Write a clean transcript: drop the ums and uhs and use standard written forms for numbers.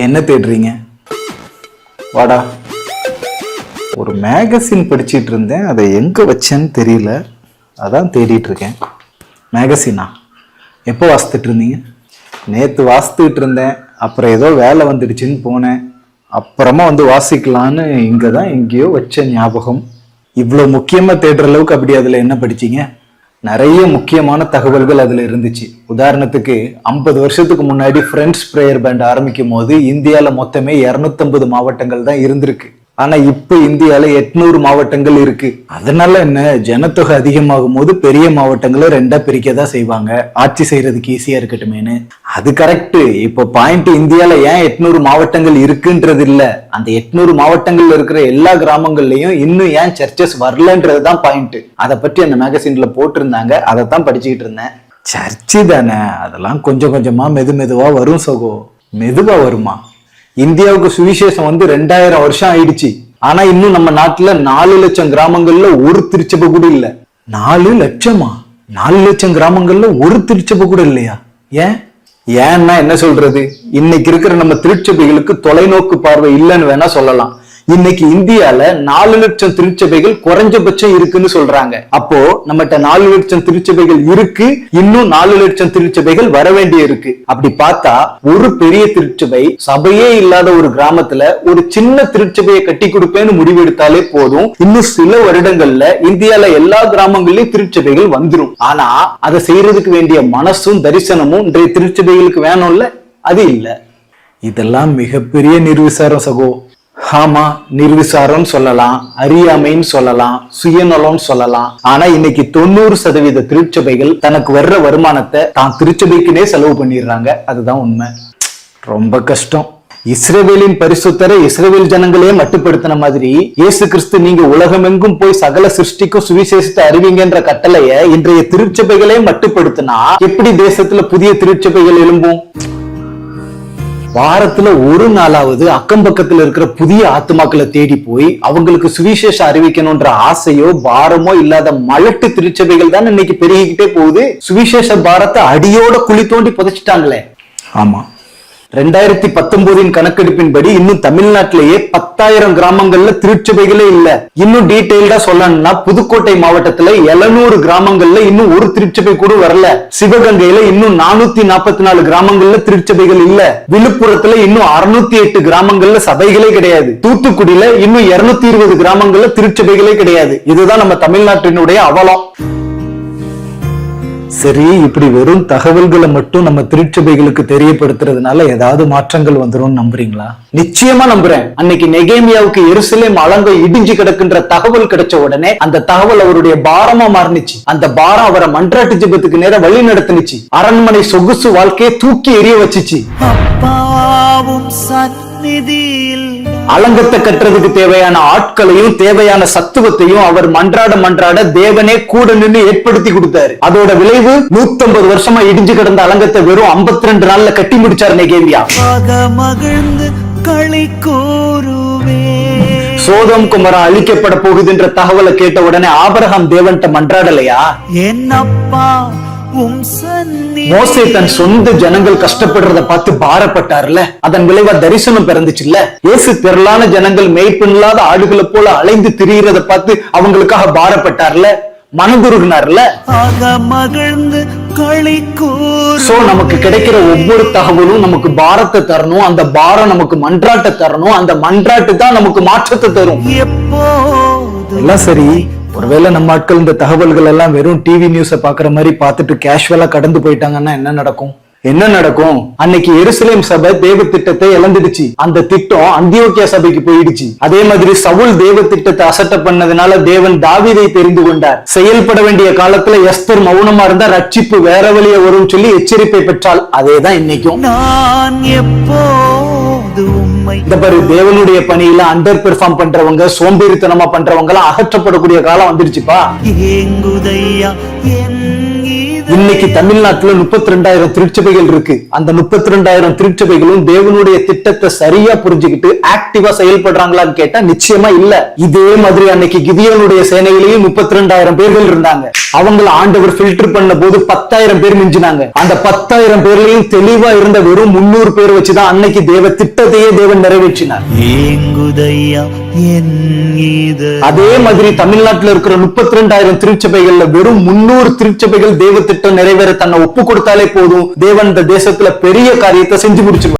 என்ன தேடுறீங்க? வாடா. ஒரு மேகசின் படிச்சிட்டு இருந்தேன், அதை எங்க வச்சேன்னு தெரியல, அதான் தேடிட்டு இருக்கேன். மேகசினா? எப்போ வாசித்துட்டு இருந்தீங்க? நேற்று வாசித்துட்டு இருந்தேன், அப்புறம் ஏதோ வேலை வந்துடுச்சுன்னு போனேன், அப்புறமா வந்து வாசிக்கலான்னு இங்கே தான் எங்கேயோ வச்ச ஞாபகம். இவ்வளோ முக்கியமாக தேடுற அளவுக்கு அப்படி அதில் என்ன படிச்சீங்க? நிறைய முக்கியமான தகவல்கள் அதுல இருந்துச்சு. உதாரணத்துக்கு 50 வருஷத்துக்கு முன்னாடி ஃப்ரெண்ட்ஸ் பிரேயர் பேண்ட் ஆரம்பிக்கும் போது இந்தியால மொத்தமே 250 மாவட்டங்கள் தான் இருந்திருக்கு. ஆனா இப்ப இந்தியால 800 மாவட்டங்கள் இருக்கு. அதனால என்ன, ஜனத்தொகை அதிகமாகும் போது பெரிய மாவட்டங்களை 2ஆ பிரிக்கதான் செய்வாங்க, ஆட்சி செய்யறதுக்கு ஈஸியா இருக்கட்டுமேனு. அது கரெக்ட். இப்போ பாயிண்ட் இந்தியால ஏன் 800 மாவட்டங்கள் இருக்குன்றது இல்ல, அந்த 800 மாவட்டங்கள்ல இருக்கிற எல்லா கிராமங்கள்லயும் இன்னும் ஏன் சர்ச்சஸ் வரலன்றதுதான் பாயிண்ட். அதை பற்றி அந்த மேகசின்ல போட்டிருந்தாங்க, அதைத்தான் படிச்சுக்கிட்டு இருந்தேன். சர்ச்சு தானே, அதெல்லாம் கொஞ்சம் கொஞ்சமா மெதுவா வரும் சகோ. மெதுவா வருமா? இந்தியாவுக்கு சுவிசேஷம் வந்து 2000 வருஷம் ஆயிடுச்சு. ஆனா இன்னும் நம்ம நாட்டுல 4 லட்சம் கிராமங்கள்ல ஒரு திருச்சபை கூட இல்ல. 4 லட்சமா? 4 லட்சம் கிராமங்கள்ல ஒரு திருச்சபை கூட இல்லையா? ஏன்னா என்ன சொல்றது, இன்னைக்கு இருக்கிற நம்ம திருச்சபைகளுக்கு தொலைநோக்கு பார்வை இல்லைன்னு வேணா சொல்லலாம். இன்னைக்கு இந்தியால 4 லட்சம் திருச்சபைகள் குறைஞ்சபட்சம் இருக்குன்னு சொல்றாங்க. அப்போ நம்மகிட்ட 4 லட்சம் திருச்சபைகள் இருக்கு, இன்னும் 4 லட்சம் திருச்சபைகள் வர வேண்டிய இருக்கு. அப்படி பார்த்தா ஒரு பெரிய திருச்சபை சபையே இல்லாத ஒரு கிராமத்துல ஒரு சின்ன திருச்சபையை கட்டி கொடுப்பேன்னு முடிவெடுத்தாலே போதும், இன்னும் சில வருடங்கள்ல இந்தியால எல்லா கிராமங்கள்லயும் திருச்சபைகள் வந்துடும். ஆனா அதை செய்யறதுக்கு வேண்டிய மனசும் தரிசனமும் இன்றைய திருச்சபைகளுக்கு வேணும்ல, அது இல்ல. இதெல்லாம் மிகப்பெரிய நிர்விசாரம் சகோ. ஆமா, நிர்விசாரம் சொல்லலாம், அறியாமைன்னு சொல்லலாம், சுயநலம் சொல்லலாம். ஆனா இன்னைக்கு 90% திருச்சபைகள் தனக்கு வர்ற வருமானத்தை தான் திருச்சபைக்குனே செலவு பண்ணிடுறாங்க. அதுதான் உண்மை. ரொம்ப கஷ்டம். இஸ்ரவேலின் பரிசுத்தரை இஸ்ரவேல் ஜனங்களே மட்டுப்படுத்தின மாதிரி இயேசு கிறிஸ்து நீங்க உலகமெங்கும் போய் சகல சிருஷ்டிக்கும் சுவிசேஷத்தை அறிவிங்கன்ற கட்டளைய இன்றைய திருச்சபைகளே மட்டுப்படுத்தினா எப்படி தேசத்துல புதிய திருச்சபைகள் எழும்பும்? வாரத்துல ஒரு நாளாவது அக்கம் பக்கத்துல இருக்கிற புதிய ஆத்துமாக்களை தேடி போய் அவங்களுக்கு சுவிசேஷம் அறிவிக்கணும்ன்ற ஆசையோ பாரமோ இல்லாத மலட்டு திருச்சபைகள் தான் இன்னைக்கு பெருகிக்கிட்டே போகுது. சுவிசேஷ பாரத்தை அடியோட குழி தோண்டி புதைச்சிட்டாங்களே. ஆமா, 2019 கணக்கெடுப்பின்படி இன்னும் தமிழ்நாட்டிலேயே 10,000 கிராமங்கள்ல திருச்சபைகளே இல்ல. இன்னும் டீடைல்டா சொல்லணும்னா புதுக்கோட்டை மாவட்டத்துல 700 கிராமங்கள்ல இன்னும் ஒரு திருச்சபை கூட வரல. சிவகங்கையில இன்னும் 444 கிராமங்கள்ல திருச்சபைகள் இல்ல. விழுப்புரத்துல இன்னும் 608 கிராமங்கள்ல சபைகளே கிடையாது. தூத்துக்குடியில இன்னும் 220 கிராமங்கள்ல திருச்சபைகளே கிடையாது. இதுதான் நம்ம தமிழ்நாட்டினுடைய அவலம். சரி, இப்படி வெறும் தகவல்களை மட்டும் நம்ம திருச்சபைகளுக்கு தெரியப்படுத்துறதுனால ஏதாவது மாற்றங்கள் வந்துரும் நம்புறீங்களா? நிச்சயமா நம்புறேன். அன்னைக்கு நெகேமியாவுக்கு எருசலேம் அலங்கை இடிஞ்சு கிடக்குன்ற தகவல் கிடைச்ச உடனே அந்த தகவல் அவருடைய பாரமா மாறினுச்சு. அந்த பாரம் அவரை மன்றாட்டு ஜெபத்துக்கு நேர வழி நடத்துனுச்சு. அரண்மனை சொகுசு வாழ்க்கையை தூக்கி எறிய வச்சுச்சு. அலங்கத்தை கட்டுறதுக்கு தேவையான ஆட்களையும் தேவையான சத்துவத்தையும் அவர் மன்றாட தேவனே கூட நின்று ஏற்படுத்தி கொடுத்தாரு. அதோட விளைவு 150 வருஷமா இடிஞ்சு கிடந்த அலங்கத்தை வெறும் 52 நாள்ல கட்டி முடிச்சார் நெகேமியா. சோதம் குமரா அழிக்கப்பட போகுதுன்ற தகவலை கேட்ட உடனே ஆபிரகாம் தேவன்ட்ட மன்றாடலையா? என்னப்பா, மோசே தன் சொந்த ஜனங்கள் கஷ்டப்படுறத பார்த்து பாரப்பட்டார்ல, அதன் விளைவா தரிசனம் பிறந்துச்சுல்ல. இயேசு திரளான ஜனங்கள் மேய்ப்பில்லாத ஆடுகளை போல அலைந்து திரியிறத பார்த்து அவங்களுக்காக பாரப்பட்டார்ல, மனதுருகினார்ல. நமக்கு கிடைக்கிற ஒவ்வொரு தகவலும் நமக்கு பாரத்தை தரணும், அந்த பாரம் நமக்கு மன்றாட்டை தரணும், அந்த மன்றாட்டு தான் நமக்கு மாற்றத்தை தரும். எல்லாம் சரி, ஒருவேளை நம்ம ஆட்கள் இந்த தகவல்கள் எல்லாம் வெறும் டிவி நியூஸை பாக்குற மாதிரி பார்த்துட்டு கேஷுவலா கடந்து போயிட்டாங்கன்னா என்ன நடக்கும்? அன்னைக்கு எருசலேம் சபை தேவ திட்டத்தை இழந்துடுச்சு. அந்த திட்டம் அந்தியோக்கியா சபைக்கு போயிடுச்சு. அதே மாதிரி சவுல் தேவ திட்டத்தை அசட்ட பண்ணதுனால தேவன் தாவீதை தெரிந்து கொண்டார். செயல்பட வேண்டிய காலத்துல எஸ்தர் மௌனமா இருந்தா ரட்சிப்பு வேற வழிய வரும் சொல்லி எச்சரிப்பை பெற்றால். அதேதான் இன்னைக்கும். இந்த பாரு, தேவனுடைய பணியில அண்டர் பெர்ஃபார்ம் பண்றவங்க, சோம்பேறித்தனமா பண்றவங்க எல்லாம் அகற்றப்படக்கூடிய காலம் வந்துருச்சுப்பா. இன்னைக்கு தமிழ்நாட்டுல 32,000 திருச்சபைகள் இருக்கு. அந்த 32,000 திருச்சபைகளும் தேவனுடைய திட்டத்தை சரியா புரிஞ்சுக்கிட்டு ஆக்டிவா செயல்படுறாங்களான்னு கேட்டா நிச்சயமா இல்ல. இதே மாதிரி அன்னைக்கு கிதியோனுடைய சேனையிலேயும் 32,000 பேர்கள் இருந்தாங்க. அவங்கள ஆண்டவர் ஃபில்டர் பண்ண போது 10,000 பேர் மிஞ்சினாங்க. அந்த 10,000 பேர்லயும் தெளிவா இருந்த வெறும் 300 பேர் வச்சுதான் அன்னைக்கு தேவ திட்டத்தையே தேவன் நிறைவேற்றினார். அதே மாதிரி தமிழ்நாட்டில் இருக்கிற 32,000 திருச்சபைகள்ல வெறும் 300 திருச்சபைகள் தேவ திட்டம் நிறைவேற தன்னை ஒப்பு கொடுத்தாலே போதும், தேவன் இந்த தேசத்துல பெரிய காரியத்தை செஞ்சு முடிச்சிருவார்.